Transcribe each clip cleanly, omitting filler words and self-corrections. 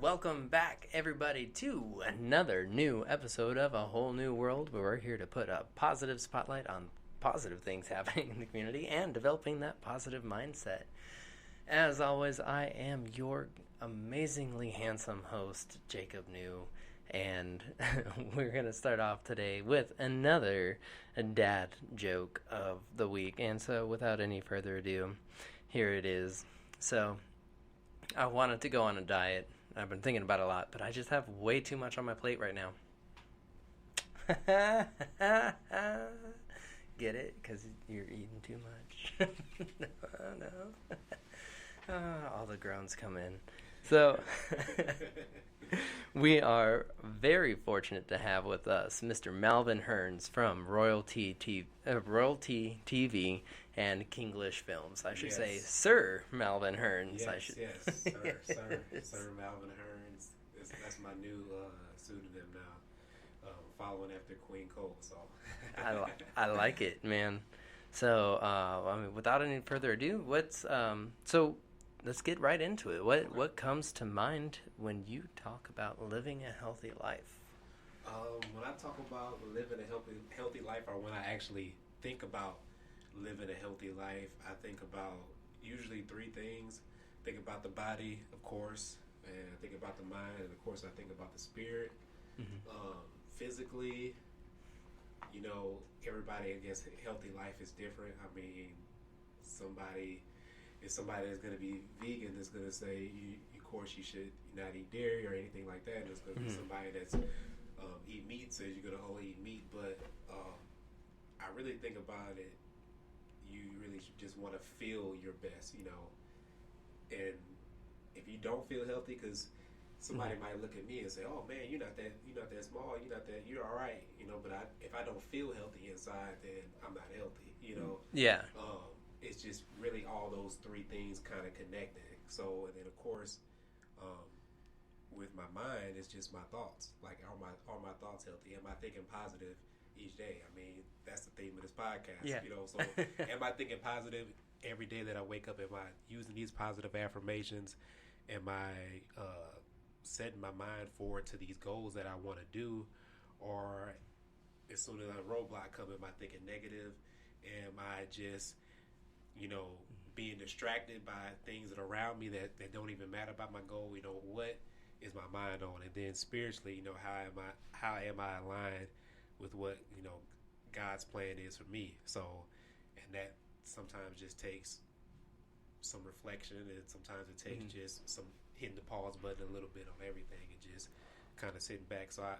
welcome back, everybody, to another new episode of A Whole New World, where we're here to put a positive spotlight on positive things happening in the community and developing that positive mindset. As always, I am your amazingly handsome host, Jacob New, and we're going to start off today with another dad joke of the week. And so, without any further ado, here it is. So, I wanted to go on a diet. I've been thinking about it a lot, but I just have way too much on my plate right now. Get it? Because you're eating too much. No. All the groans come in. So, we are very fortunate to have with us Mr. Malvin Hearns from Royalty TV and Kinglish Films. I should say Sir Malvin Hearns. Yes, Sir Malvin Hearns. That's my new pseudonym now, following after Queen Cole. So I like it, man. So, without any further ado, let's get right into it. What comes to mind when you talk about living a healthy life? When I talk about living a healthy life, or when I actually think about living a healthy life, I think about usually three things. I think about the body, of course, and I think about the mind, and of course I think about the spirit. Mm-hmm. Physically, everybody, I guess, healthy life is different. I mean, somebody that's going to be vegan is going to say, of course, you should not eat dairy or anything like that. And there's going to be somebody that's eat meat, says you're going to only eat meat. But I really think about it, you really just want to feel your best, And if you don't feel healthy, because somebody might look at me and say, "Oh man, you're not that small. You're all right," But if I don't feel healthy inside, then I'm not healthy, Yeah. It's just really all those three things kind of connected. So, and then of course, with my mind, it's just my thoughts. Like, are my thoughts healthy? Am I thinking positive each day? I mean, that's the theme of this podcast. Yeah. So am I thinking positive every day that I wake up? Am I using these positive affirmations? Am I setting my mind forward to these goals that I want to do? Or as soon as a roadblock comes, am I thinking negative? Am I just being distracted by things that are around me that don't even matter about my goal? What is my mind on? And then spiritually, how am I aligned with what God's plan is for me? So, and that sometimes just takes some reflection, and sometimes it takes just some hitting the pause button a little bit on everything and just kind of sitting back. So I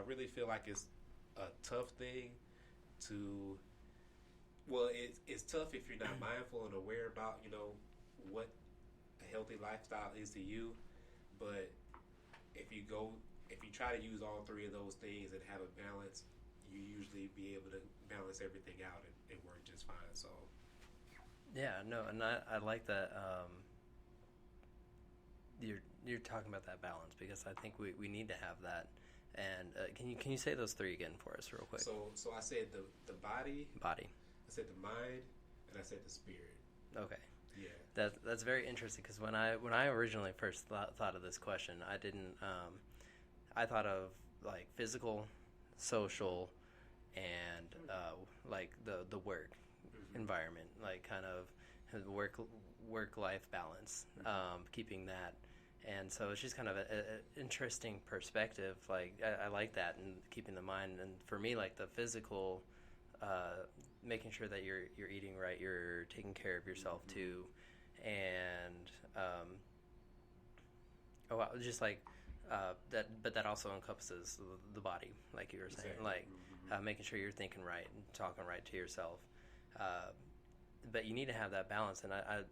really feel like it's a tough thing to. Well, it's tough if you're not mindful and aware about, what a healthy lifestyle is to you. But if you try to use all three of those things and have a balance, you usually be able to balance everything out and work just fine. So, yeah, no, and I like that you're talking about that balance, because I think we need to have that. And can you say those three again for us real quick? So I said the body. I said the mind, and I said the spirit. Okay. Yeah. That's very interesting, because when I originally first thought of this question, I didn't. I thought of like physical, social, and like the work environment, like kind of work life balance, keeping that. And so it's just kind of an interesting perspective. Like I like that, and keeping the mind. And for me, like the physical. Making sure that you're eating right, you're taking care of yourself too, and just like that. But that also encompasses the body, like you were saying, like making sure you're thinking right and talking right to yourself. But you need to have that balance, and I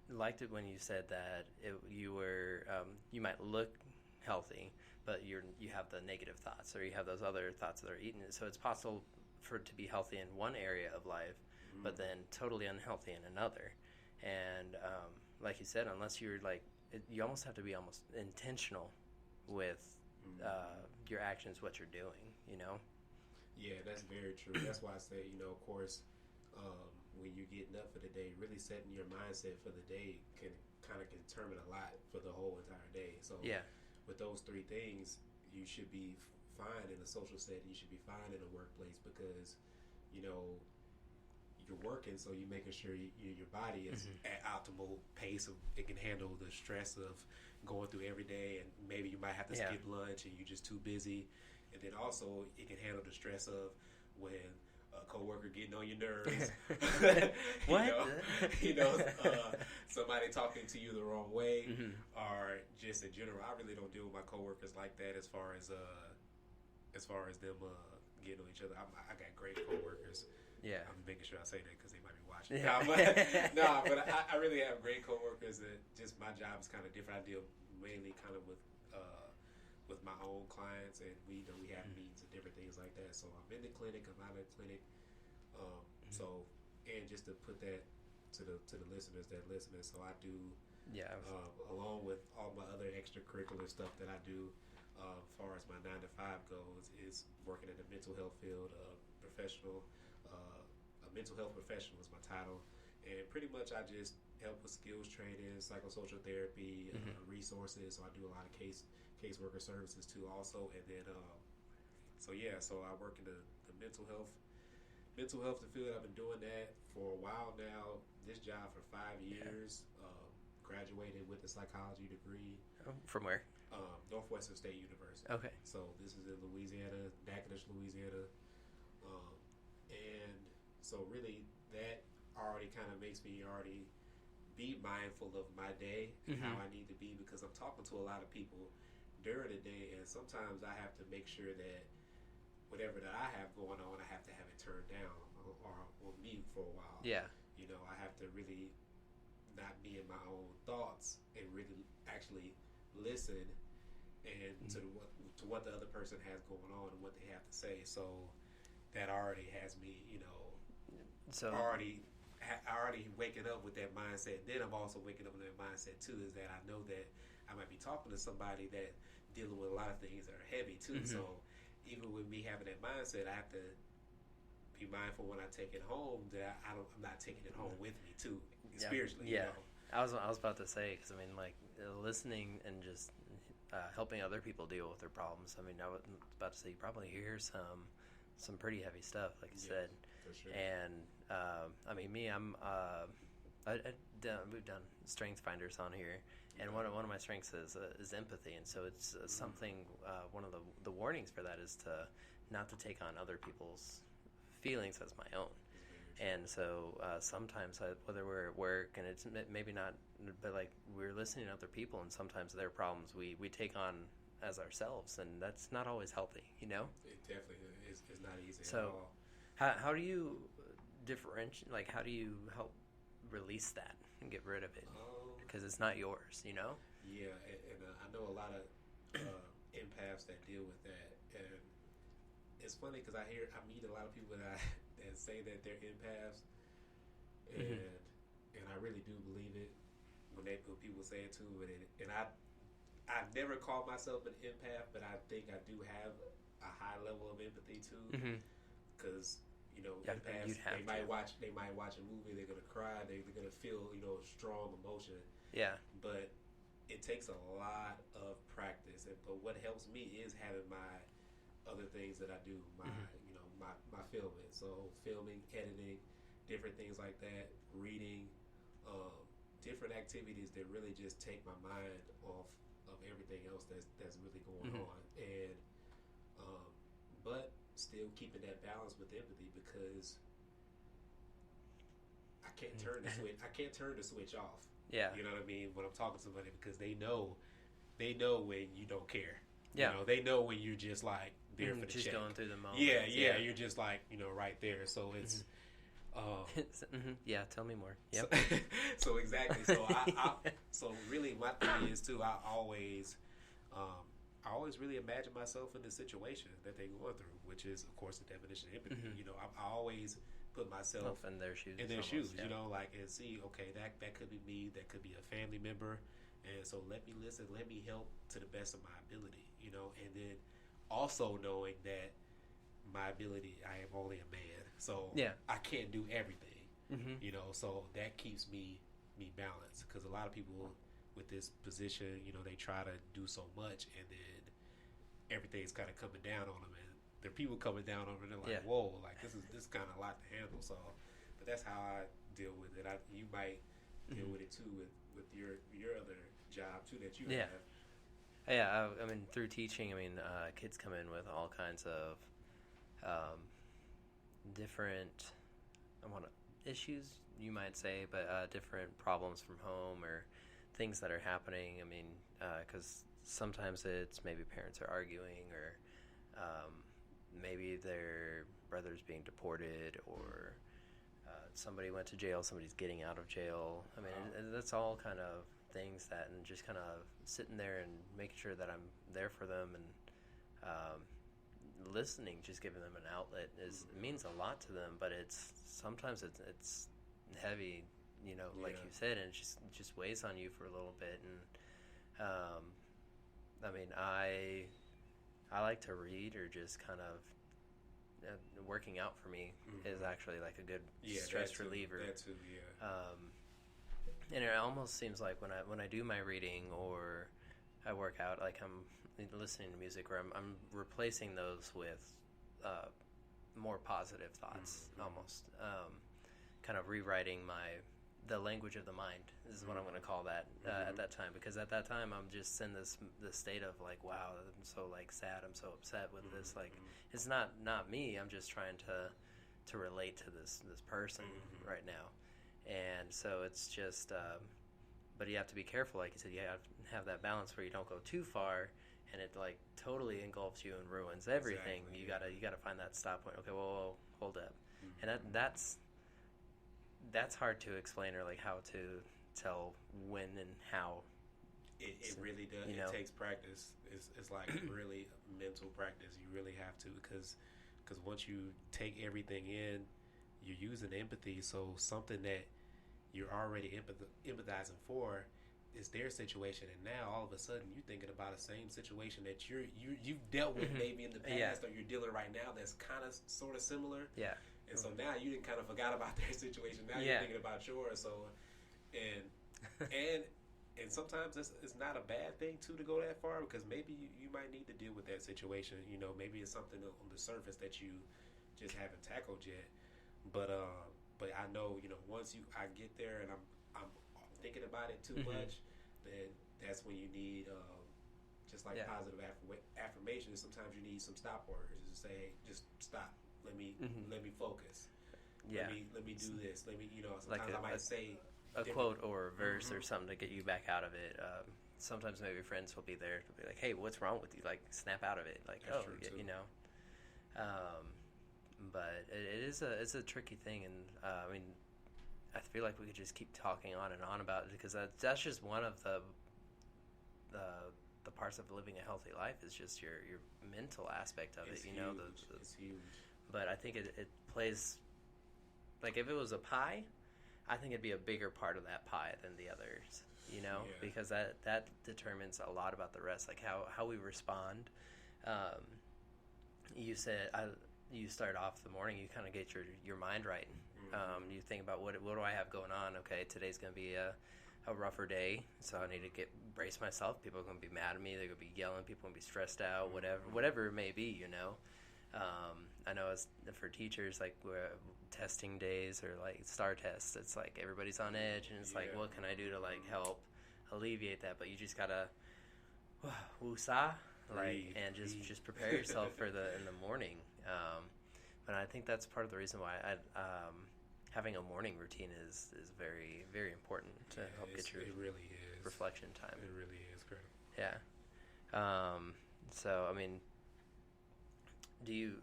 liked it when you said that you might look healthy, but you have the negative thoughts, or you have those other thoughts that are eating it. So it's possible for it to be healthy in one area of life, but then totally unhealthy in another. And like you said, unless you're like, you almost have to be almost intentional with your actions, what you're doing. Yeah, that's very true. That's why I say, of course, when you're getting up for the day, really setting your mindset for the day can kind of determine a lot for the whole entire day. So with those three things, you should be fine in a social setting. You should be fine in a workplace because, you know, you're working, so you're making sure your body is at optimal pace. It can handle the stress of going through every day, and maybe you might have to skip lunch and you're just too busy. And then also it can handle the stress of when a coworker getting on your nerves. What? Somebody talking to you the wrong way, or just in general. I really don't deal with my coworkers like that. As far as them getting on each other, I got great coworkers. Yeah, I'm making sure I say that because they might be watching. But I really have great coworkers. That just my job is kind of different. I deal mainly kind of with my own clients, and we have meetings and different things like that. So I'm in the clinic, I'm out of the clinic. So, and just to put that to the listeners that listen, so I do, along with all my other extracurricular stuff that I do, as far as my 9 to 5 goes, is working in the mental health field, professional. A mental health professional is my title, and pretty much I just help with skills training, psychosocial therapy, resources. So I do a lot of caseworker services too, also, and then so I work in the mental health field. I've been doing that for a while now. This job for 5 years. Graduated with a psychology degree. From where? Northwestern State University. Okay. So this is in Louisiana, Natchitoches, Louisiana. And so really that already kind of makes me already be mindful of my day and how I need to be, because I'm talking to a lot of people during the day, and sometimes I have to make sure that whatever that I have going on, I have to have it turned down or mute for a while. Yeah. You know, I have to really not be in my own thoughts and really actually listen and to what the other person has going on and what they have to say. So that already has me, already waking up with that mindset. Then I'm also waking up with that mindset too, is that I know that I might be talking to somebody that dealing with a lot of things that are heavy too. So even with me having that mindset, I have to be mindful when I take it home that I'm not taking it home with me too, spiritually. Yeah. I was about to say, because I mean, like, listening and just helping other people deal with their problems. I mean, I was about to say, you probably hear some pretty heavy stuff, like you said. For sure. And I mean, me, we've done Strength Finders on here, and one of my strengths is empathy, and so it's something. One of the warnings for that is to not to take on other people's feelings as my own. And so sometimes, whether we're at work, and it's maybe not, but like we're listening to other people, and sometimes their problems we take on as ourselves, and that's not always healthy, It definitely is not easy at all. How do you differentiate? Like, how do you help release that and get rid of it? Because it's not yours, Yeah, and I know a lot of empaths that deal with that, and it's funny because I meet a lot of people that say that they're empaths, and I really do believe it when people say it too. And I never called myself an empath, but I think I do have a high level of empathy too, because empaths, they might watch a movie, they're gonna cry, they're gonna feel strong emotion. Yeah. But it takes a lot of practice, but what helps me is having my other things that I do, my filming. So filming, editing, different things like that, reading, different activities that really just take my mind off of everything else that's really going on, and but still keeping that balance with empathy, because I can't turn the switch. I can't turn the switch off. Yeah, you know what I mean, when I'm talking to somebody, because they know when you don't care. Yeah, they know when you're just like there for the just check. Going through the moment. Yeah, you're just like right there. So it's yeah. Tell me more. Yep. So exactly. So so really, my thing is too. I always really imagine myself in the situation that they're going through, which is of course the definition of empathy. I always put myself in their shoes. Like, and see, okay, that could be me, that could be a family member, and so let me listen, let me help to the best of my ability, and then also knowing that my ability, I am only a man, So Yeah. I can't do everything, Mm-hmm. you know. So that keeps me balanced, because a lot of people with this position, you know, they try to do so much, and then everything's kind of coming down on them, and there are people coming down on them, and they're like, whoa, like this kind of a lot to handle. So, but that's how I deal with it. You might deal with it too with your other job too that you have. Yeah, I mean, through teaching, I mean, kids come in with all kinds of different, issues, you might say, but different problems from home or things that are happening. I mean, because sometimes it's maybe parents are arguing, or maybe their brother's being deported, or somebody went to jail, somebody's getting out of jail. I mean, that's all kind of things that, and just kind of sitting there and making sure that I'm there for them, and listening, just giving them an outlet means a lot to them. But sometimes it's heavy, you know, like you said, and it just weighs on you for a little bit. And I mean, I like to read, or just kind of working out for me is actually like a good stress reliever. That too, yeah. And it almost seems like when I do my reading or I work out, like I'm listening to music, where I'm replacing those with more positive thoughts, almost kind of rewriting the language of the mind is what I'm going to call that at that time, because at that time I'm just in this state of like, wow, I'm so like sad, I'm so upset with this, like it's not me, I'm just trying to relate to this person right now. And so it's just but you have to be careful, like you said, you have to have that balance where you don't go too far and it like totally engulfs you and ruins everything. Exactly, you gotta find that stop point. Okay, well, hold up. And that's hard to explain, or like how to tell when and how. It really does. It takes practice. It's like really mental practice. You really have to, because once you take everything in, you're using empathy. So something that you're already empathizing for is their situation, and now all of a sudden you're thinking about the same situation that you've dealt with maybe in the past, or you're dealing right now that's kind of sort of similar. Yeah. And so now you didn't kind of forgot about their situation. Now you're thinking about yours. So, and sometimes it's not a bad thing too to go that far, because maybe you might need to deal with that situation. You know, maybe it's something on the surface that you just haven't tackled yet. But I know, you know, once I get there and I'm thinking about it too much, then that's when you need just like positive affirmations. Sometimes you need some stop words to say, just stop. Let me focus. Yeah. Let me do this. Let me, you know, sometimes I might say a quote or a verse or something to get you back out of it. Sometimes maybe friends will be there to be like, hey, what's wrong with you? Like, snap out of it. Like, that's true too. You know. But it's a tricky thing, and I mean, I feel like we could just keep talking on and on about it, because that's just one of the parts of living a healthy life, is just your mental aspect of it. You know, it's huge. But I think it plays, like if it was a pie, I think it'd be a bigger part of that pie than the others, you know, because that determines a lot about the rest, like how we respond. You said you start off the morning, you kind of get your mind right. You think about what do I have going on? Okay, today's going to be a rougher day, so I need to brace myself. People are going to be mad at me. They're going to be yelling. People are going to be stressed out. Whatever it may be, you know. I know as for teachers, like testing days or like STAR tests, it's like everybody's on edge, and it's like, what can I do to like help alleviate that? But you just gotta woosah, like, and just prepare yourself for in the morning. But I think that's part of the reason why having a morning routine is very, very important to help get your reflection time. It really is critical. Yeah. So I mean, do you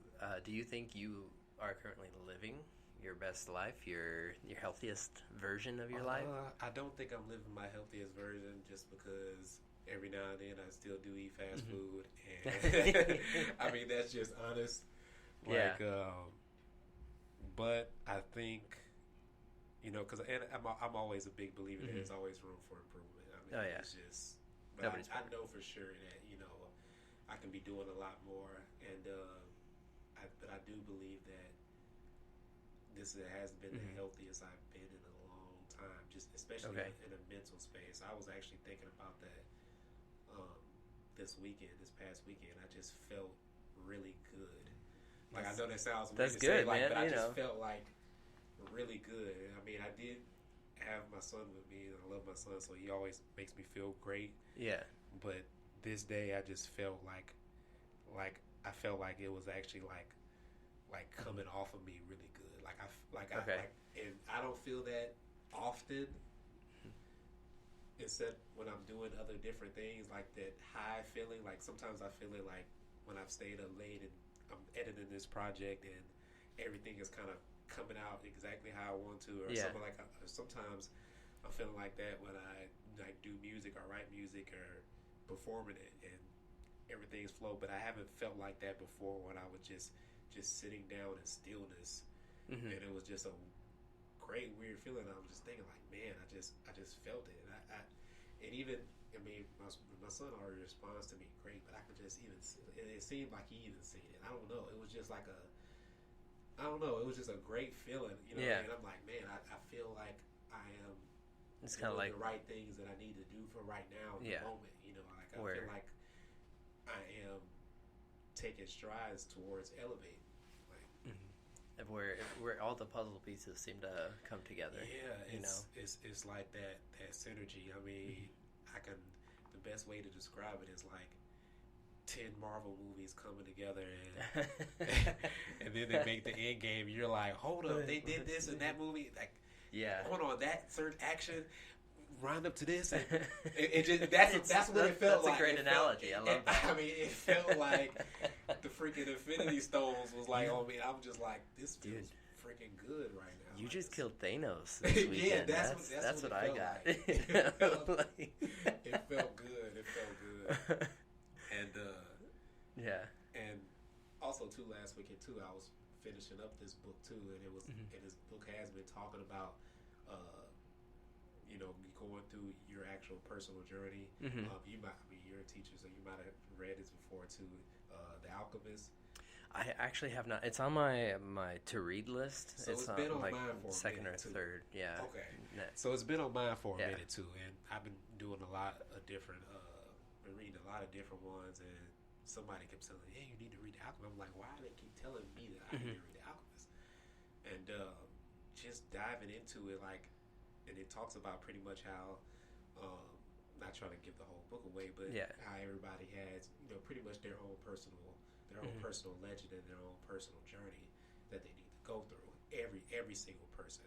think you are currently living your best life, your healthiest version of your life? I don't think I'm living my healthiest version, just because every now and then I still do eat fast food, and I mean, that's just honest. Like, but I think, you know, because I'm always a big believer that there's always room for improvement. I mean, it's just, but I know for sure that, you know, I can be doing a lot more, and but I do believe that this has been the healthiest I've been in a long time, just especially in a mental space. I was actually thinking about that this past weekend. I just felt really good. Like, I know that sounds weird to say, like, but I just felt like really good. I mean, I did have my son with me, and I love my son, so he always makes me feel great. Yeah. But this day, I just felt like I felt like it was actually like coming off of me really good. And I don't feel that often. Except when I'm doing other different things, like that high feeling. Like sometimes I feel it like when I've stayed up late and I'm editing this project and everything is kind of coming out exactly how I want to, or something like. Sometimes I'm feeling like that when I like do music or write music or performing it, and everything's flow. But I haven't felt like that before when I was just sitting down in stillness, and it was just a great weird feeling. I was just thinking like, man, I just felt it, and even, I mean, my son already responds to me great, but I could just even, it seemed like he even seen it. I don't know. It was just like it was just a great feeling, you know. And I'm like, man, I feel like I am. It's kind of like the right things that I need to do for right now in the moment, you know. Like I feel like I am taking strides towards elevating. Where all the puzzle pieces seem to come together. Yeah, it's like that synergy. I mean, the best way to describe it is like 10 Marvel movies coming together, and then they make the end game. You're like, hold up, they did this in that movie. Like, hold on, that certain action round up to this, and it just that's what it felt like. That's a great analogy. I love that. I mean, it felt like the freaking Infinity Stones was like on me. I'm just like, this feels freaking good right now. You just killed Thanos this weekend. That's what I got. Like. It felt good. It felt good. And and also too, last weekend too, I was finishing up this book too, and it was and this book has been talking about you know, going through your actual personal journey. You might, I mean, you're a teacher, so you might have read this before too. The Alchemist. I actually have not. It's on my to read list. So it's been on like mine for second a or minute third. Too. Yeah. Okay. So it's been on mine for a minute too, and I've been doing a lot of different, been reading a lot of different ones, and somebody kept telling me, "Hey, you need to read The Alchemist." I'm like, why do they keep telling me that I need to read The Alchemist? And just diving into it, like. And it talks about pretty much how, not trying to give the whole book away, but how everybody has, you know, pretty much their own personal legend and their own personal journey that they need to go through. Every single person.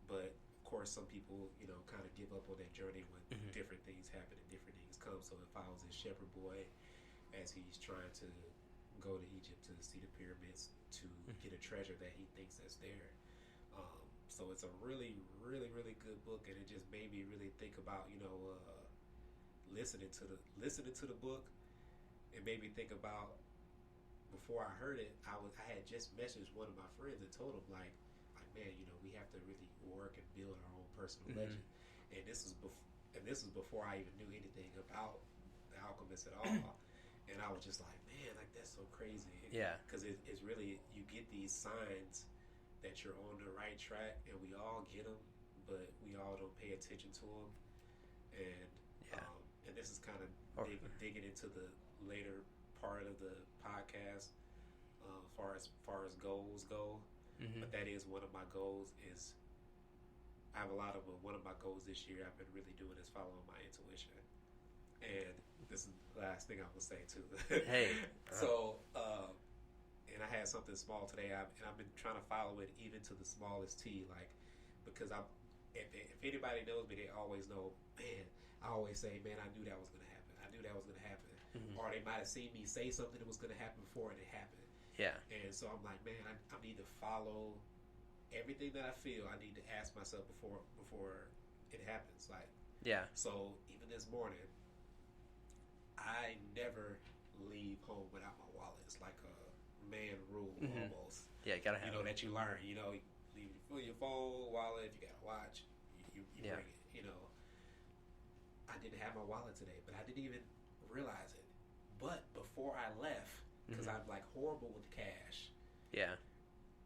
But of course, some people, you know, kind of give up on that journey when different things happen and different things come. So if I was a shepherd boy, as he's trying to go to Egypt to see the pyramids to get a treasure that he thinks that's there. So it's a really, really, really good book, and it just made me really think about, you know, listening to the book. It made me think about, before I heard it, I had just messaged one of my friends and told him like man, you know, we have to really work and build our own personal legend. And this was before I even knew anything about The Alchemist at all. And I was just like, man, like that's so crazy. Yeah, because it's really, you get these signs that you're on the right track, and we all get them, but we all don't pay attention to them. And and this is kind of digging into the later part of the podcast, far as goals go. But that is one of my goals. Is I have a lot of them. One of my goals this year I've been really doing is following my intuition, and this is the last thing I will say too. So. And I had something small today, and I've been trying to follow it even to the smallest T, like, because if anybody knows me, they always know, man, I always say, man, I knew that was going to happen. I knew that was going to happen. Or they might have seen me say something that was going to happen before, and it happened. Yeah. And so I'm like, man, I need to follow everything that I feel. I need to ask myself before it happens. Like, so even this morning, I never leave home without my wallet. It's like a man rule almost. Yeah, you gotta have that you learn. You know, leave your phone, wallet. If you got a watch, you bring it. You know, I didn't have my wallet today, but I didn't even realize it. But before I left, because I'm like horrible with cash. Yeah,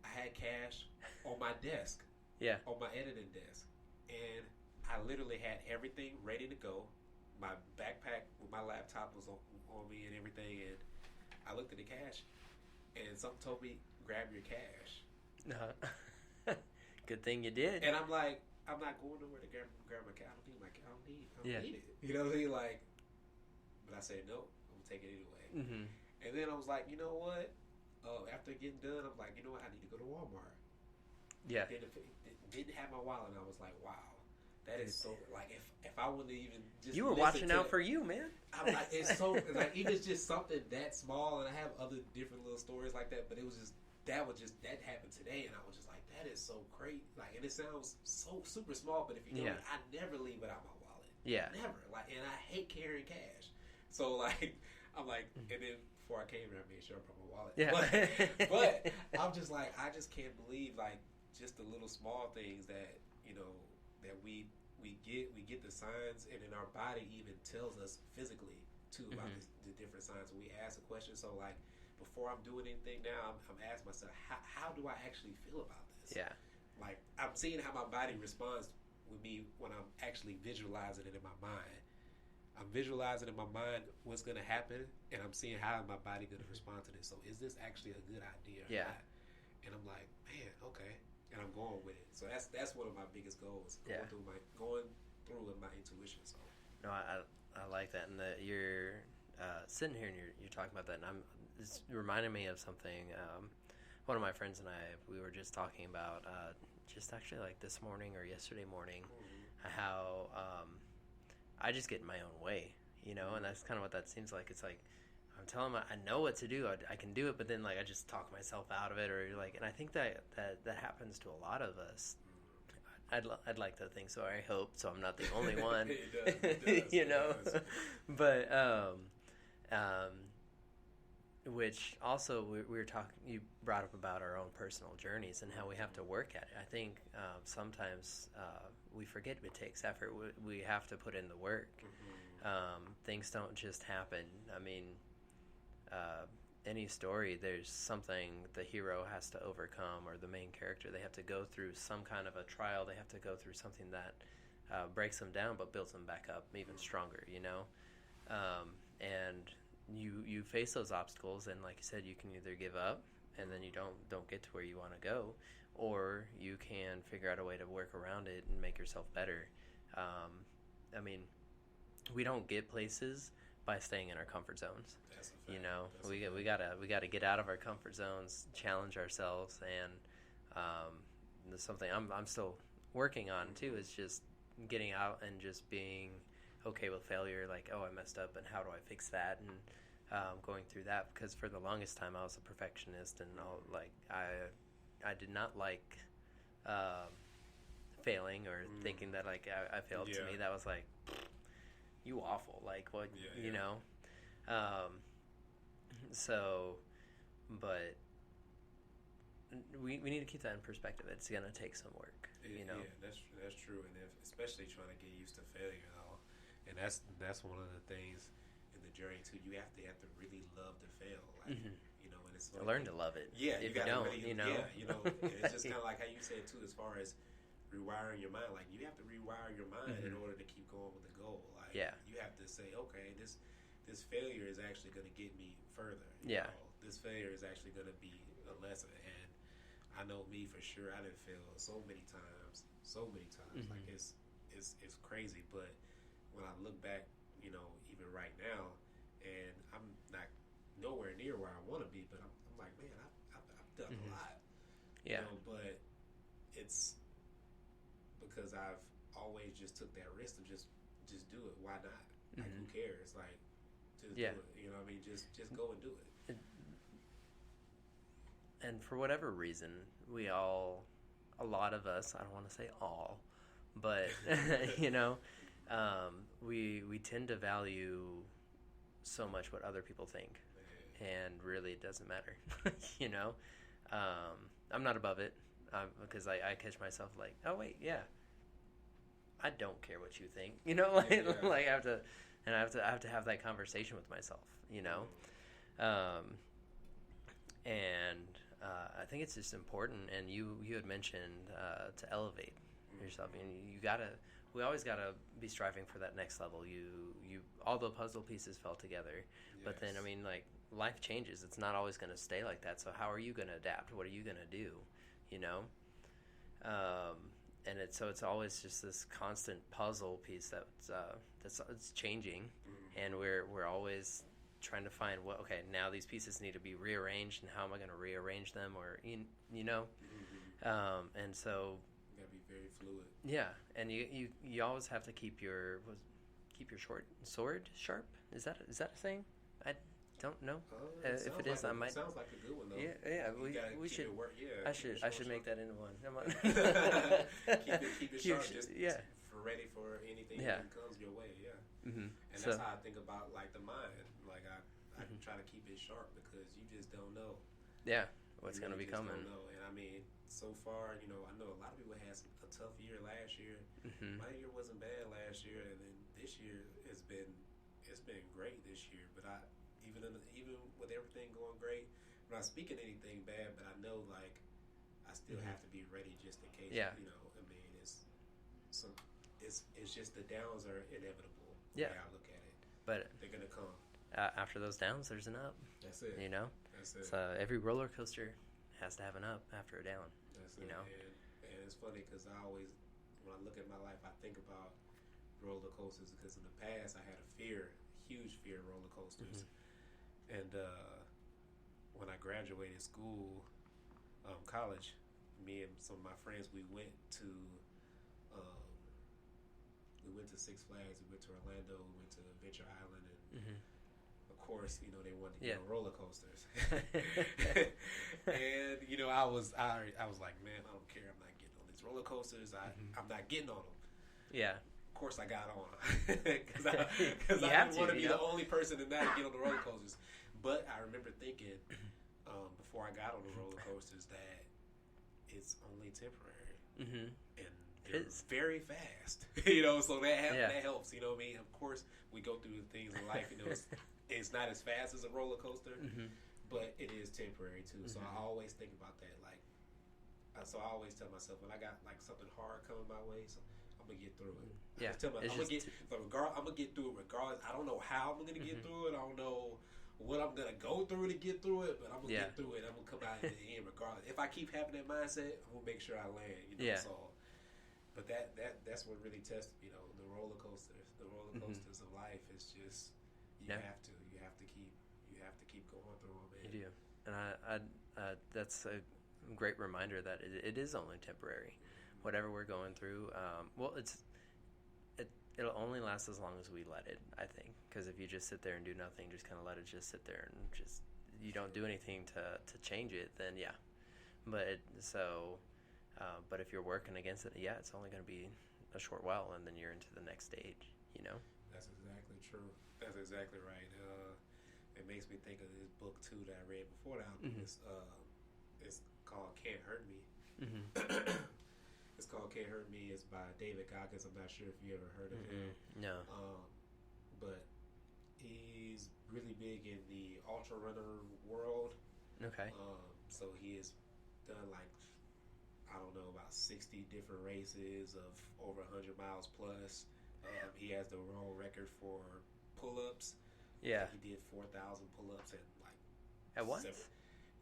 I had cash, on my desk. Yeah. On my editing desk. And I literally had everything ready to go. My backpack with my laptop was on me and everything. And I looked at the cash, and something told me, grab your cash. Good thing you did. And I'm like, I'm not going nowhere to grab my cash. I don't need it. You know what I mean? Like, but I said, no, I'm going to take it anyway. Mm-hmm. And then I was like, you know what? After getting done, I'm like, you know what? I need to go to Walmart. Yeah. Didn't have my wallet, and I was like, wow. That is so, like, if I wouldn't even just you were watching out for you, man. I'm like, it's so, like, even just something that small, and I have other different little stories like that, but it was just, that happened today, and I was just like, that is so great. Like, and it sounds so super small, but if you know me, I never leave without my wallet. Yeah. Never. Like, and I hate carrying cash. So, like, I'm like, and then before I came here, I made sure I brought my wallet. Yeah. But I'm just like, I just can't believe, like, just the little small things that, you know, that we get the signs, and then our body even tells us physically too about the different signs. When we ask a question, so like before I'm doing anything now, I'm asking myself, how do I actually feel about this? Yeah. Like, I'm seeing how my body responds with me when I'm actually visualizing it in my mind. I'm visualizing in my mind what's going to happen, and I'm seeing how my body going to respond to this. So is this actually a good idea or not? And I'm like, man, okay. And I'm going with it. So that's one of my biggest goals. Going through with my intuition. So no, I like that, and that you're sitting here and you're talking about that, and it's reminding me of something. One of my friends and I, we were just talking about just actually like this morning or yesterday morning, how I just get in my own way, you know, and that's kind of what that seems like. It's like I'm telling I know what to do. I can do it, but then like I just talk myself out of it, or like, and I think that happens to a lot of us. I'd like to think so. I hope so. I'm not the only one. It does, you know, but which also we were talking. You brought up about our own personal journeys and how we have to work at it. I think sometimes we forget it takes effort. We have to put in the work. Things don't just happen. I mean. Any story, there's something the hero has to overcome, or the main character. They have to go through some kind of a trial. They have to go through something that breaks them down but builds them back up even stronger, you know? And you face those obstacles, and like you said, you can either give up and then you don't get to where you want to go, or you can figure out a way to work around it and make yourself better. I mean, we don't get places by staying in our comfort zones. You know, we gotta get out of our comfort zones, challenge ourselves, and there's something I'm still working on too. Is just getting out and just being okay with failure. Like, oh, I messed up, and how do I fix that? And going through that, because for the longest time I was a perfectionist, and I did not like failing or thinking that like I failed. To me, that was like, you awful. Like, what, you know. So, but we need to keep that in perspective. It's going to take some work, you know. Yeah, that's true, and especially trying to get used to failure, though. And that's one of the things in the journey too. You have to really love to fail, like you know, and it's like, learn to love it. Yeah, if you don't, really, you know. Yeah, you know, and it's just kind of like how you said too, as far as rewiring your mind. Like, you have to rewire your mind in order to keep going with the goal. Like, you have to say, okay, this failure is actually going to get me further. You know? This failure is actually going to be a lesson. And I know me for sure, I done failed so many times. Like, it's crazy. But when I look back, you know, even right now, and I'm not nowhere near where I want to be, but I'm like, man, I've done a lot. You know, but it's because I've always just took that risk to just do it. Why not? Like, who cares? Like, just do it. You know what I mean? Just go and do it. And for whatever reason, a lot of us, I don't want to say all, but you know, we tend to value so much what other people think, and really it doesn't matter. You know, I'm not above it, because I catch myself like, oh wait, I don't care what you think. You know, like like I have to have that conversation with myself. You know, and I think it's just important. And you had mentioned to elevate yourself, and we always gotta be striving for that next level. All the puzzle pieces fell together, but then like life changes. It's not always going to stay like that. So how are you going to adapt? What are you going to do? And it's always just this constant puzzle piece that's it's changing, and we're always trying to find now these pieces need to be rearranged, and how am I going to rearrange them, or and so you gotta be very fluid. Yeah, and you always have to keep your sword sharp. Is that a saying? I don't know. If it is, I might. Sounds like a good one though. Yeah. We should. I should make that into one. keep it sharp. Just for ready for anything that comes your way. Yeah. Mm-hmm. And that's how I think about like the mind. Like I try to keep it sharp because you just don't know. Yeah. What's going to be coming? Don't know. And I mean, so far, I know a lot of people had a tough year last year. Mm-hmm. My year wasn't bad last year, and then this year it's been great this year. But even with everything going great, I'm not speaking anything bad, but I know like I still have to be ready just in case. Yeah. I mean, it's just the downs are inevitable. Yeah. The way I look at it, but they're gonna come. After those downs, there's an up. That's it. That's it. So every roller coaster has to have an up after a down. That's it. And it's funny because when I look at my life, I think about roller coasters because in the past I had a huge fear of roller coasters. Mm-hmm. And when I graduated school, college, me and some of my friends, we went to Six Flags, we went to Orlando, we went to Adventure Island, and of course, they wanted to get on roller coasters. And I was like, man, I don't care. I'm not getting on these roller coasters. I'm not getting on them. Yeah. Of course, I got on because I didn't want to be the only person to not get on the roller coasters. But I remember thinking before I got on the roller coasters that it's only temporary, and they're very fast. So that helps. You know what I mean? Of course, we go through things in life. It's not as fast as a roller coaster, but it is temporary too. So I always think about that. So I always tell myself when I got like something hard coming my way, so I'm gonna get through it. Yeah, I'm gonna get through it regardless. I don't know how I'm gonna get through it. I don't know what I'm gonna go through to get through it, but I'm gonna get through it. I'm gonna come out in the end regardless. If I keep having that mindset, I'm gonna make sure I land. So, but that's what really tests. The roller coasters. The roller coasters of life is just you have to keep going through them. Man. You do, and I that's a great reminder that it is only temporary. Whatever we're going through, it'll only last as long as we let it, I think. Because if you just sit there and do nothing, just kind of let it just sit there and just you don't do anything to change it, then yeah. But but if you're working against it, it's only going to be a short while, and then you're into the next stage. That's exactly true. That's exactly right. It makes me think of this book too that I read before the album. It's called Can't Hurt Me. It's called Can't Hurt Me. It's by David Goggins. I'm not sure if you ever heard of him. No. But he's really big in the ultra runner world. Okay. So he has done about 60 different races of over 100 miles plus. He has the world record for pull-ups. Yeah. He did 4,000 pull-ups in at once.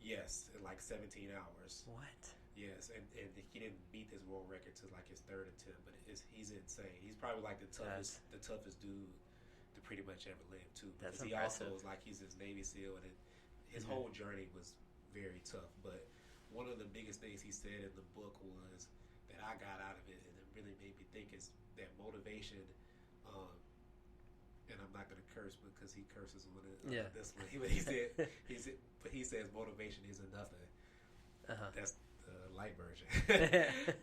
Yes, in 17 hours. What? Yes, and he didn't beat his world record to his third attempt, but he's insane. He's probably the toughest dude to pretty much ever live too. That's because impressive. He also he's this Navy SEAL, and his whole journey was very tough. But one of the biggest things he said in the book was that I got out of it, and it really made me think is that motivation. And I'm not going to curse because he curses on this one. He says motivation isn't nothing. That's the light version.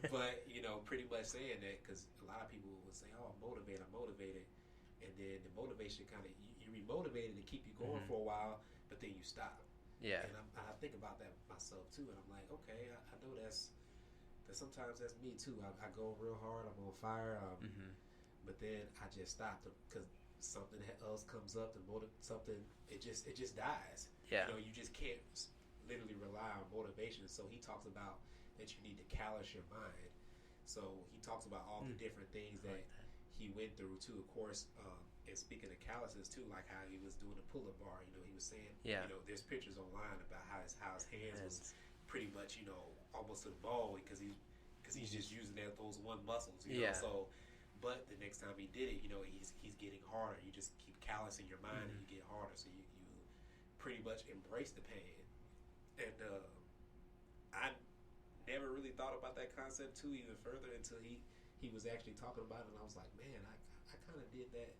But pretty much saying that because a lot of people would say, "Oh, I'm motivated," and then the motivation kind of you remotivated to keep you going for a while, but then you stop. Yeah. And I think about that myself too, and I'm like, okay, I know that sometimes that's me too. I go real hard, I'm on fire, but then I just stop because something else comes up, something it just dies. Yeah. You just can't literally rely on motivation. So he talks about that you need to callous your mind. So he talks about all the different things that he went through too. Of course, and speaking of calluses too, like how he was doing the pull-up bar. You know, he was saying, you know, there's pictures online about how his hands was pretty much, you know, almost to the ball because he's just using those one muscles. You know, so. But the next time he did it, you know, he's getting harder. You just keep callousing your mind and you get harder. So you pretty much embrace the pain. And I never really thought about that concept too even further until he was actually talking about it. And I was like, man, I kind of did that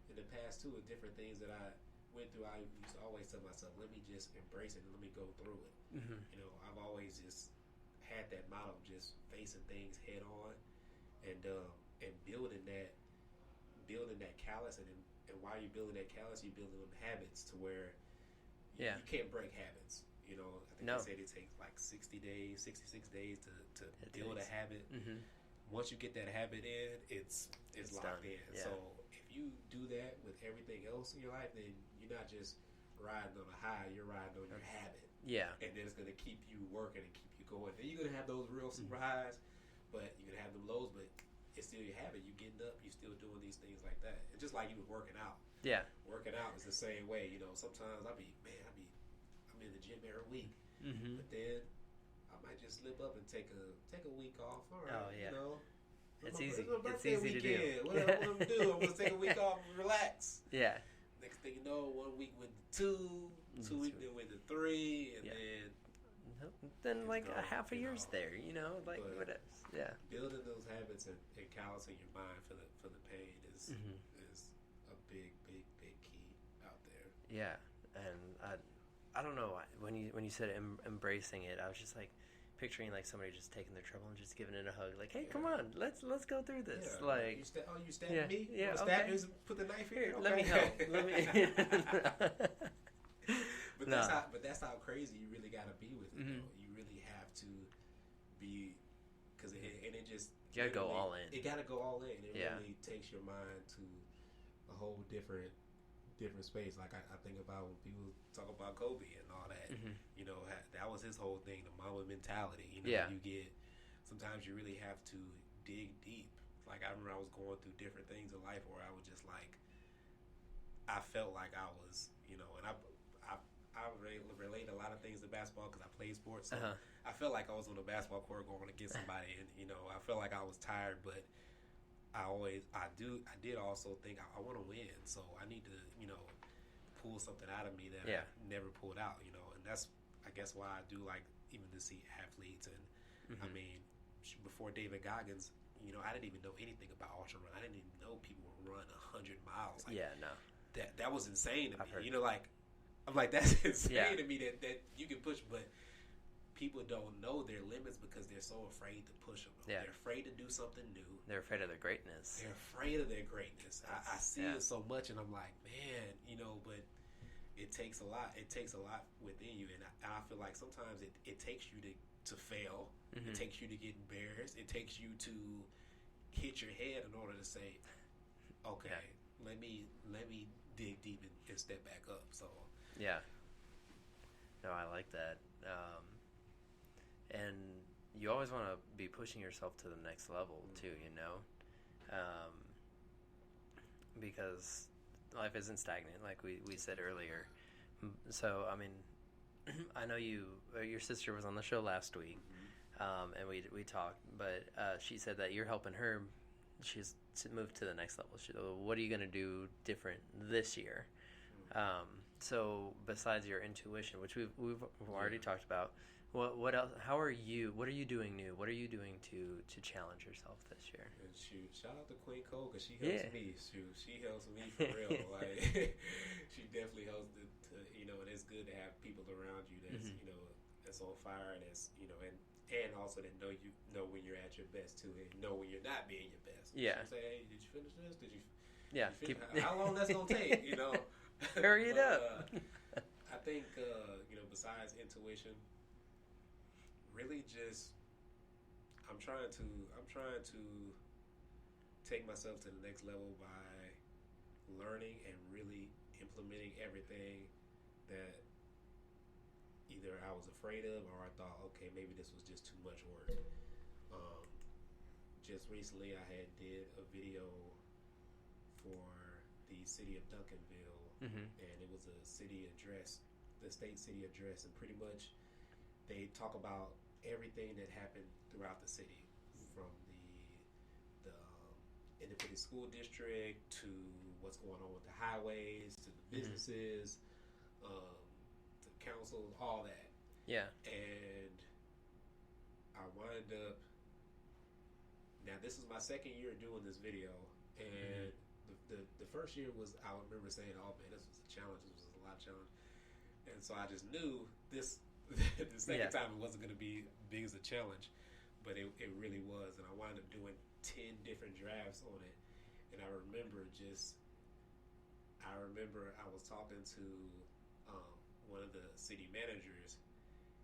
in the past too with different things that I went through. I used to always tell myself, let me just embrace it and let me go through it. You know, I've always just had that motto of just facing things head on and building that callus, and while you're building that callus, you're building them habits to where you can't break habits. You know, I think they said it takes like 66 days to build a habit. Once you get that habit in, it's locked in. So if you do that with everything else in your life, then you're not just riding on a high, you're riding on your habit. And then it's going to keep you working and keep you going. Then you're going to have those real super highs, but you're going to have them lows, but it's still your habit. You getting up, you still doing these things like that. It's just like you working out. Working out is the same way. You know, sometimes I'm in the gym every week, but then I might just slip up and take a week off. All right, you know, it's easy. It's easy weekend. to do. What I'm gonna do? I'm gonna take a week off and relax. Next thing you know, 1 week went to 2 weeks then went to 3, and then like a half a year's there. You know, like what else? Building those habits and callousing your mind for the pain is a big key out there. And I don't know when you said embracing it, I was just like picturing like somebody just taking their trouble and just giving it a hug, like, hey, come on, let's go through this. Like, you stabbing me? Yeah, stab me? Put the knife here. Okay. Let me help. Let me. But that's how crazy you really got to be with it. Though. You really have to be, because it just you gotta go all in. It got to go all in. It really takes your mind to a whole different space. Like I think about when people talk about Kobe and all that. You know, that was his whole thing, the Mamba mentality. You know, sometimes you really have to dig deep. Like I remember I was going through different things in life where I was just like, I felt like I was, you know, and I relate a lot of things to basketball because I played sports. So I felt like I was on a basketball court going against somebody, and you know, I felt like I was tired, but I did also think I want to win, so I need to, you know, pull something out of me that I never pulled out, you know, and that's, I guess, why I do like even to see athletes, and I mean, before David Goggins, you know, I didn't even know anything about ultra run. I didn't even know people would run 100 miles. Like, that was insane to me. You know, like, I'm like, that's insane to me that you can push, but people don't know their limits because they're so afraid to push them. They're afraid to do something new. They're afraid of their greatness. They're afraid of their greatness. I see it so much, and I'm like, man, you know, but it takes a lot. It takes a lot within you, and I feel like sometimes it takes you to fail. It takes you to get embarrassed. It takes you to hit your head in order to say, okay, let me dig deep and step back up. So no, I like that. And you always want to be pushing yourself to the next level too, you know, because life isn't stagnant, like we said earlier. So I mean, I know your sister was on the show last week, and we talked, but she said that you're helping her. She's moved to the next level. What are you going to do different this year? So besides your intuition, which we've already talked about, what else? What are you doing new? What are you doing to challenge yourself this year? And shout out to Queen Cole because she helps me. She helps me for real. Like she definitely helps to you know. And it's good to have people around you that's you know that's on fire and that's you know and also that know you know when you're at your best too and know when you're not being your best. Yeah. She'll say, hey, did you finish this? Did you how long that's gonna take? You know. Hurry it up. I think you know, besides intuition, really just I'm trying to take myself to the next level by learning and really implementing everything that either I was afraid of, or I thought, okay, maybe this was just too much work. Just recently, I had did a video for the city of Duncanville, and it was a city address, the state city address, and pretty much they talk about everything that happened throughout the city, from the independent school district to what's going on with the highways to the businesses, the councils, all that. Yeah. And I wind up. Now this is my second year doing this video, and the first year was, I remember saying, "Oh man, this was a challenge. This was a lot of challenge," and so I just knew this. The second time it wasn't going to be big as a challenge, but it really was, and I wound up doing 10 different drafts on it. And I remember I was talking to one of the city managers,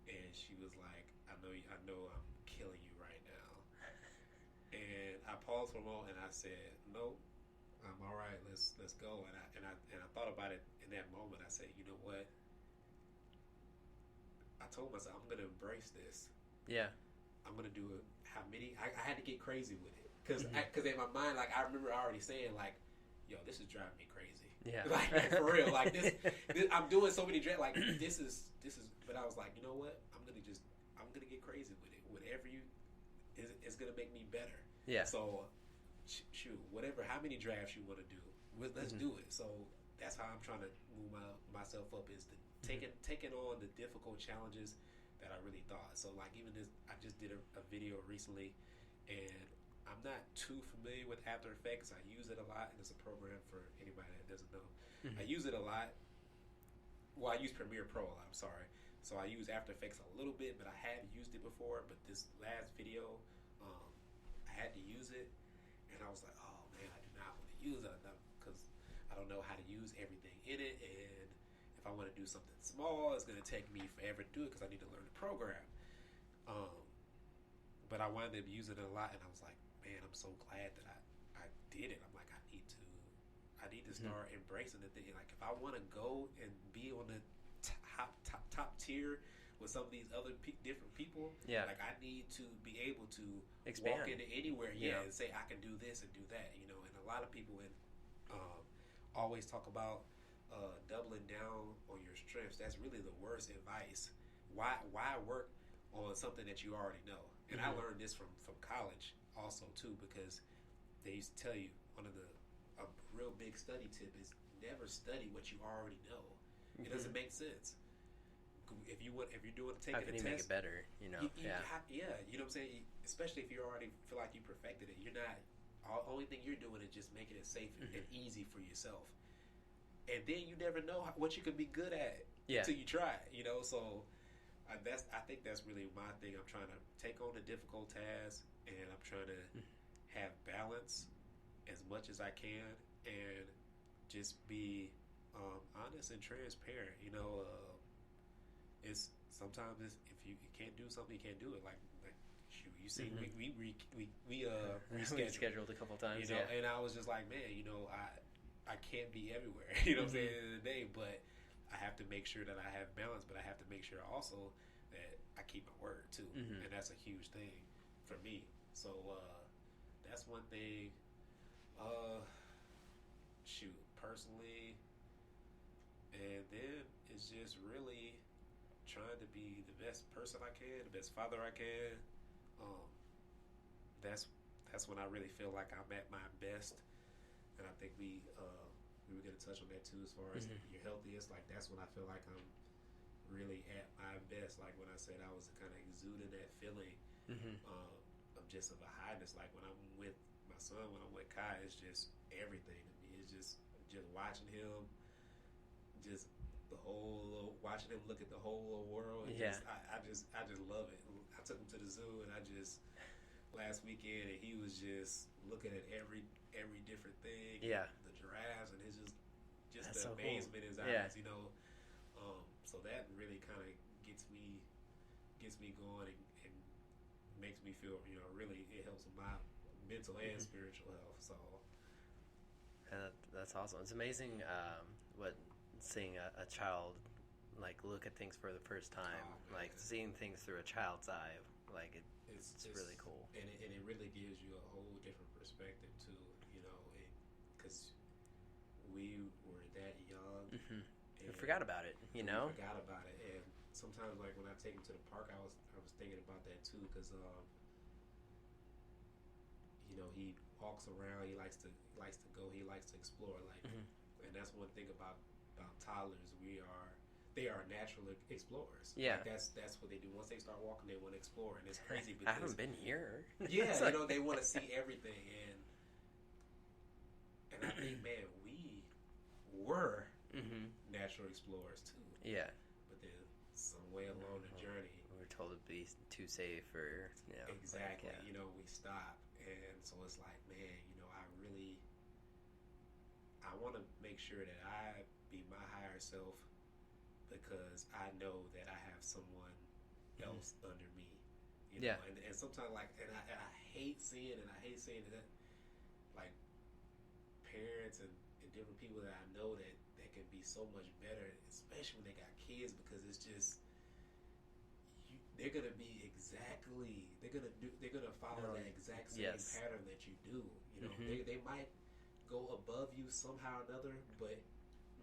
and she was like, I know I'm killing you right now. And I paused for a moment and I said, nope, I'm all right, let's go. And I thought about it in that moment. I said, you know what, I told myself I'm gonna embrace this. Yeah. I'm gonna do it. How many? I had to get crazy with it because in my mind, like, I remember already saying, like, yo, this is driving me crazy. Yeah. Like, for real. Like this I'm doing so many like this is. But I was like, you know what? I'm gonna get crazy with it. Whatever it's gonna make me better. Yeah. So shoot, whatever. How many drafts you want to do? Let's do it. So that's how I'm trying to move myself up, is to taking on the difficult challenges that I really thought. So like even this, I just did a video recently, and I'm not too familiar with After Effects. I use it a lot, and it's a program for anybody that doesn't know. I use it a lot. Well, I use Premiere Pro a lot, I'm sorry. So I use After Effects a little bit, but I had used it before. But this last video, I had to use it, and I was like, oh man, I do not want to use it because I don't know how to use everything in it, and if I want to do something small, it's going to take me forever to do it because I need to learn the program. But I wound up using it a lot, and I was like, man, I'm so glad that I did it. I'm like, I need to start embracing the thing. Like, if I want to go and be on the top tier with some of these other different people, like, I need to be able to walk into anywhere, and say I can do this and do that, you know. And a lot of people always talk about doubling down on your strengths. That's really the worst advice. Why work on something that you already know? And I learned this from college also too, because they used to tell you a real big study tip is never study what you already know. It doesn't make sense. If you're doing taking how can a you test, make it better? You know, you know what I'm saying. Especially if you already feel like you perfected it, you're not. Only thing you're doing is just making it safe and easy for yourself. And then you never know what you could be good at until you try it, you know. So I think that's really my thing. I'm trying to take on the difficult tasks, and I'm trying to have balance as much as I can, and just be honest and transparent. You know, it's sometimes if you can't do something, you can't do it. Like shoot, you see, we rescheduled a couple times, you know, and I was just like, man, you know, I can't be everywhere, you know what I'm saying, at the end of the day, but I have to make sure that I have balance, but I have to make sure also that I keep my word too, and that's a huge thing for me. So that's one thing. Shoot, personally, and then it's just really trying to be the best person I can, the best father I can. That's when I really feel like I'm at my best, and I think we were going to touch on that too, as far as your healthiest. Like, that's when I feel like I'm really at my best. Like when I said I was kind of exuding that feeling of just of a highness. Like when I'm with my son, when I'm with Kai, it's just everything to me. It's just watching him, just watching him look at the whole little world. I just love it. I took him to the zoo, and last weekend, and he was just looking at every different thing. The giraffes, and it's just the amazement in his eyes, you know. So that really kind of gets me going, and makes me feel, you know, really, it helps with my mental and spiritual health. So that's awesome. It's amazing what seeing a child like look at things for the first time, like seeing things through a child's eye. Like it's really cool, and it really gives you a whole different perspective too. You know, because we were that young. Mm-hmm. We forgot about it. You know, we forgot about it, and sometimes like when I take him to the park, I was thinking about that too, because you know, he walks around. He likes to go. He likes to explore. Like, and that's one thing about toddlers. They are natural explorers. Yeah, like that's what they do. Once they start walking, they want to explore, and it's crazy because I haven't been here. Yeah, you know, they want to see everything, and I think, man, we were natural explorers too. Yeah, but then some way along the journey, we were told to be too safe, or exactly. Like, you know, we stop, and so it's like, man, you know, I want to make sure that I be my higher self, because I know that I have someone else under me, you know. And sometimes, like, and I hate seeing that, like, parents and different people that I know that can be so much better, especially when they got kids, because it's just they're gonna follow that exact same pattern that you do. You know, they might go above you somehow or another, but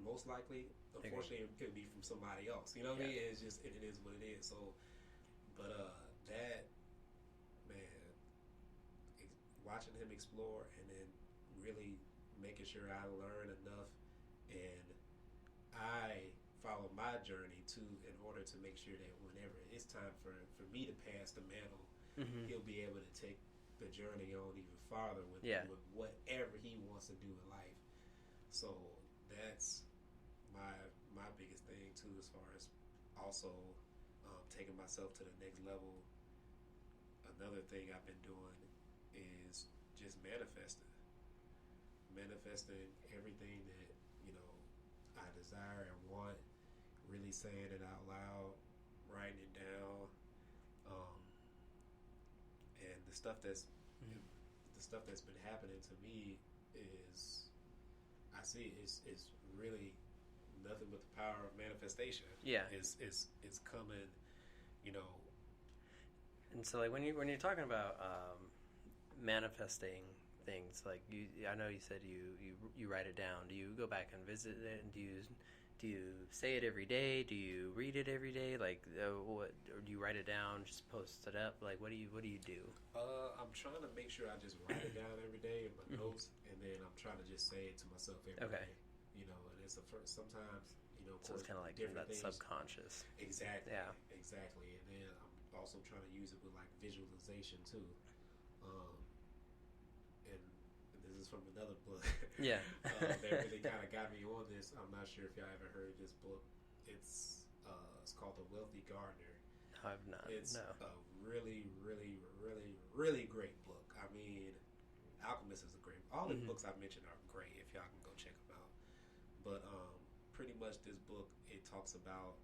most likely, unfortunately, it'll be from somebody else. You know what I mean? It's just, it is what it is. So, but that, man, watching him explore and then really making sure I learn enough and I follow my journey too, in order to make sure that whenever it's time for me to pass the mantle, he'll be able to take the journey on even farther with whatever he wants to do in life. So that's my biggest thing too, as far as also taking myself to the next level. Another thing I've been doing is just manifesting everything that, you know, I desire and want, really saying it out loud, writing it down, and the stuff that's been happening to me is, I see it's really nothing but the power of manifestation. Yeah, it's coming, you know. And so, like, when you're talking about manifesting things, like, I know you said you write it down. Do you go back and visit it? And do you say it every day? Do you read it every day? Like, what? Or do you write it down, just post it up? Like, what do you do? I'm trying to make sure I just write it down every day in my notes, and then I'm trying to just say it to myself every day. You know, and it's sometimes, you know, so it's kind of like that things. Subconscious. Exactly. Yeah. Exactly. And then I'm also trying to use it with, like, visualization too. And this is from another book. Yeah. That really kind of got me on this. I'm not sure if y'all ever heard this book. It's called The Wealthy Gardener. I've not. It's a really, really, really, really great book. I mean, Alchemist is a great. All the books I mentioned are great. If y'all can go check them out. But pretty much this book, it talks about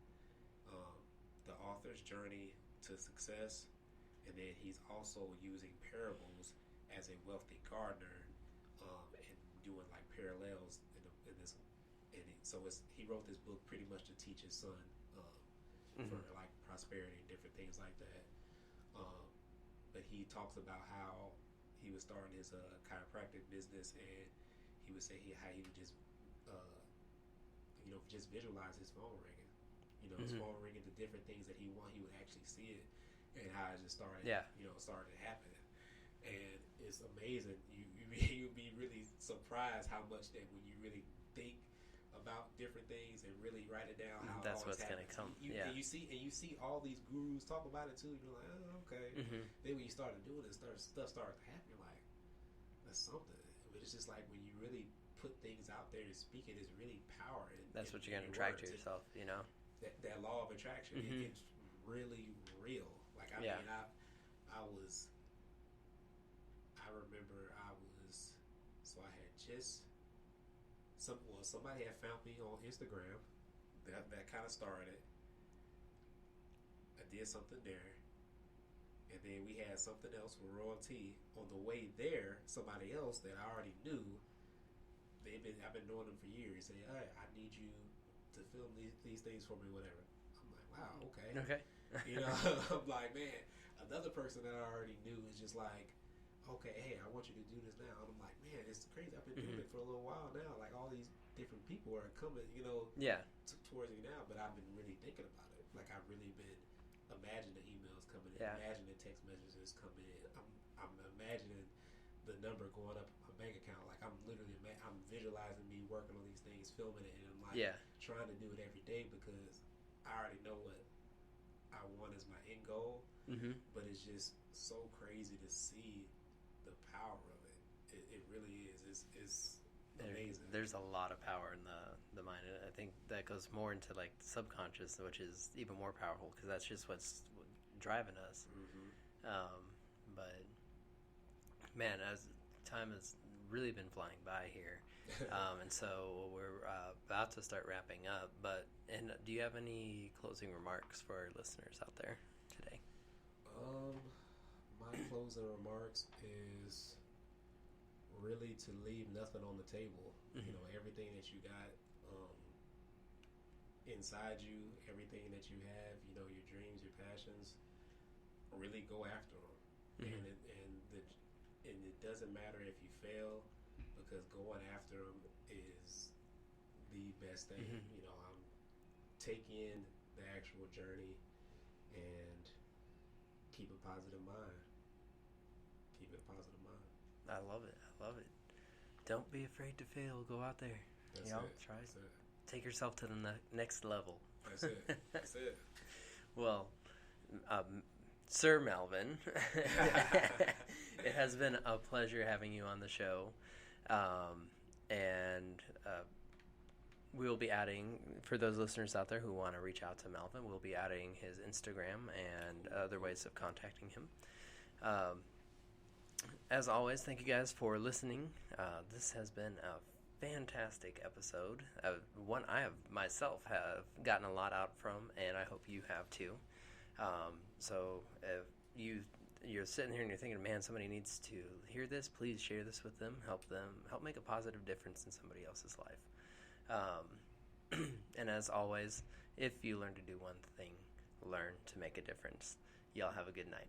the author's journey to success, and then he's also using parables as a wealthy gardener, and doing, like, parallels in this. And he wrote this book pretty much to teach his son for, like, prosperity and different things like that. But he talks about how he was starting his chiropractic business, and he would say how he would just just visualize his phone ringing. You know, his phone ringing, the different things that he would actually see it, and how it just started. Started to happen. And it's amazing. You'd be really surprised how much that when you really think about different things and really write it down, how that's all what's going to come. And you see all these gurus talk about it too. You're like, oh, okay. Then when you started doing it, stuff started to happen. You're like, that's something. But it's just like when you really put things out there and speak it, is really power. That's what you're going to attract to yourself. You know, that law of attraction. It's really real. Like, I mean, I remember I had just somebody had found me on Instagram. That kind of started it. I did something there, and then we had something else with royalty on the way there. Somebody else that I already knew. I've been knowing them for years. Say, hey, I need you film these things for me, whatever. I'm like, wow, okay. Okay. I'm like, man, another person that I already knew is just like, okay, hey, I want you to do this now. And I'm like, man, it's crazy. I've been doing it for a little while now. Like, all these different people are coming, towards me now, but I've been really thinking about it. Like, I've really been imagining the emails coming in, imagining text messages coming in. I'm imagining the number going up in my bank account. Like, I'm literally, I'm visualizing me working on these things, filming it, and I'm like trying to do it every day because I already know what I want as my end goal. But it's just so crazy to see the power of it. It really is. It's amazing. There's a lot of power in the mind. I think that goes more into like subconscious, which is even more powerful because that's just what's driving us. But man, as time has really been flying by here, and so we're about to start wrapping up. And do you have any closing remarks for our listeners out there today? My closing remarks is really to leave nothing on the table. Everything that you got inside you, everything that you have, your dreams, your passions, really go after them. And it doesn't matter if you fail, because going after them is the best thing. I'm taking the actual journey and keep a positive mind. Keep it a positive mind. I love it. Don't be afraid to fail. Go out there. That's Try. That's it. Take yourself to the next level. That's it. That's it. Well, Sir Malvin, it has been a pleasure having you on the show. And we'll be adding, for those listeners out there who want to reach out to Malvin, we'll be adding his Instagram and other ways of contacting him. As always, thank you guys for listening. This has been a fantastic episode. One I myself have gotten a lot out from, and I hope you have too. So if you're sitting here and you're thinking, man, somebody needs to hear this, please share this with them. Help make a positive difference in somebody else's life. And as always, if you learn to do one thing, learn to make a difference. Y'all have a good night.